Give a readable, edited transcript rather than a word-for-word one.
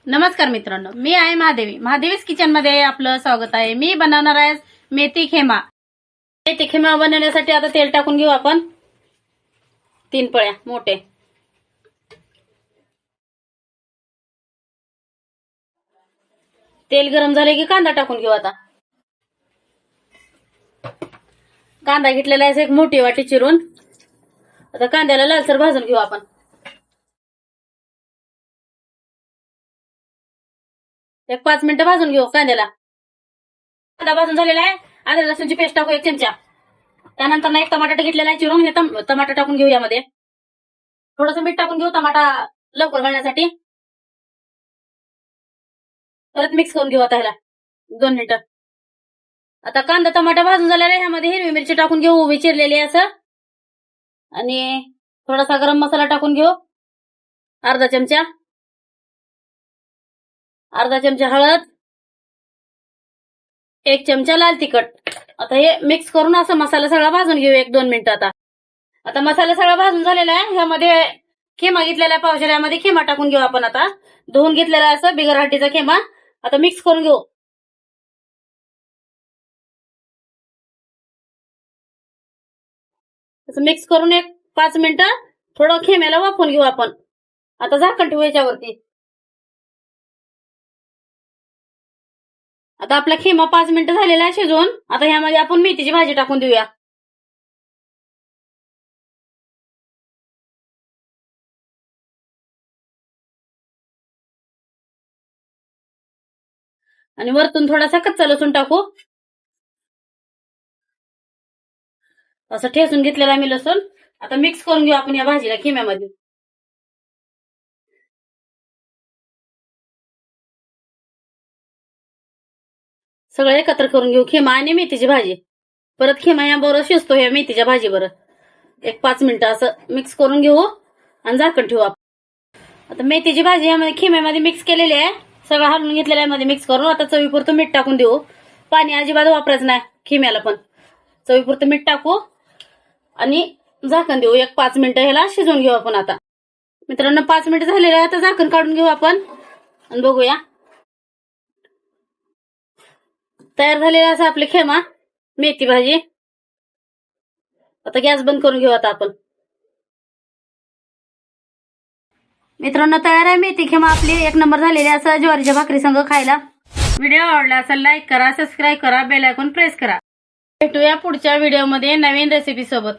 नमस्कार मित्रांनो, मी आहे महादेवी. महादेवीज किचन मध्ये आपलं स्वागत आहे. मी बनवणार आहे मेथी खेमा. मेथी खेमा बनवण्यासाठी आता तेल टाकून घेऊ आपण. 3 पळ्या मोठे. तेल गरम झाले की कांदा टाकून घेऊ. आता कांदा घेतलेला आहे एक मोठी वाटी चिरून. आता कांद्याला लालसर भाजून घेऊ आपण. एक 5 मिनिटं भाजून घेऊ कांद्याला. कांदा भाजून झालेला आहे. आलं लसूणची पेस्ट टाकू 1 चमचा. त्यानंतर एक टमाटा घेतलेला आहे चिरून. हे टमाटा टाकून घेऊ. यामध्ये थोडंसं मीठ टाकून घेऊ टमाटा लवकर घालण्यासाठी. परत मिक्स करून घेऊ आता ह्याला 2 मिनिटं. आता कांदा टमाटा भाजून झालेला आहे. ह्यामध्ये हिरवी मिरची टाकून घेऊ उभी चिरलेली आहे असं. आणि थोडासा गरम मसाला टाकून घेऊ अर्धा चमचा. अर्धा चमचा हळद. 1 चमचा लाल तिखट. आता हे मिक्स करून असं मसाला सगळा भाजून घेऊ 1-2 मिनिटं. आता मसाला सगळा भाजून झालेला आहे. ह्यामध्ये खेमा घेतलेला आहे पावशेर. यामध्ये खेमा टाकून घेऊ आपण. आता धुवून घेतलेला आहे असं बिगर हड्डीचा खेमा. आता मिक्स करून घेऊ. असं मिक्स करून 5 मिनिटं थोडं खेम्याला वाफवून घेऊ आपण. आता झाकण ठेवू याच्यावरती. आता आपला खेमा 5 मिनिटं झालेला आहे शिजवून. आता ह्यामध्ये आपण मेथीची भाजी टाकून देऊया. आणि वरतून थोडासा कच्चा लसूण टाकू. असं ठेचून घेतलेला आहे मी लसूण. आता मिक्स करून घेऊ आपण या भाजीला खेम्यामध्ये. सगळं एकत्र करून घेऊ खेमा आणि मेथीची भाजी. परत खेमा याबरोबर शिजतो या मेथीच्या भाजी बरोबर. 5 मिनिटं असं मिक्स करून घेऊ आणि झाकण ठेवू आपण. आता मेथीची भाजी यामध्ये खेम्यामध्ये मिक्स केलेली आहे. सगळं हलवून घेतलेलं आहे मध्ये मिक्स करून. आता चवीपुरतं मीठ टाकून देऊ. पाणी अजिबात वापरायचं नाही खेम्याला पण. चवीपुरतं मीठ टाकू आणि झाकण देऊ. 5 मिनिटं ह्याला शिजवून घेऊ आपण. आता मित्रांनो 5 मिनिटं झालेले आहे. आता झाकण काढून घेऊ आपण आणि बघूया. तयार झालेला असं आपले खेमा मेथी भाजी. आता गॅस बंद करून घेऊ आता आपण. मित्रांनो तयार आहे मेथी खेमा आपली. 1 नंबर झालेली असं ज्वारीच्या भाकरी संग खायला. व्हिडिओ आवडला असेल लाईक करा, सबस्क्राईब करा, बेल आयकॉन प्रेस करा. भेटूया पुढच्या व्हिडिओमध्ये नवीन रेसिपी सोबत.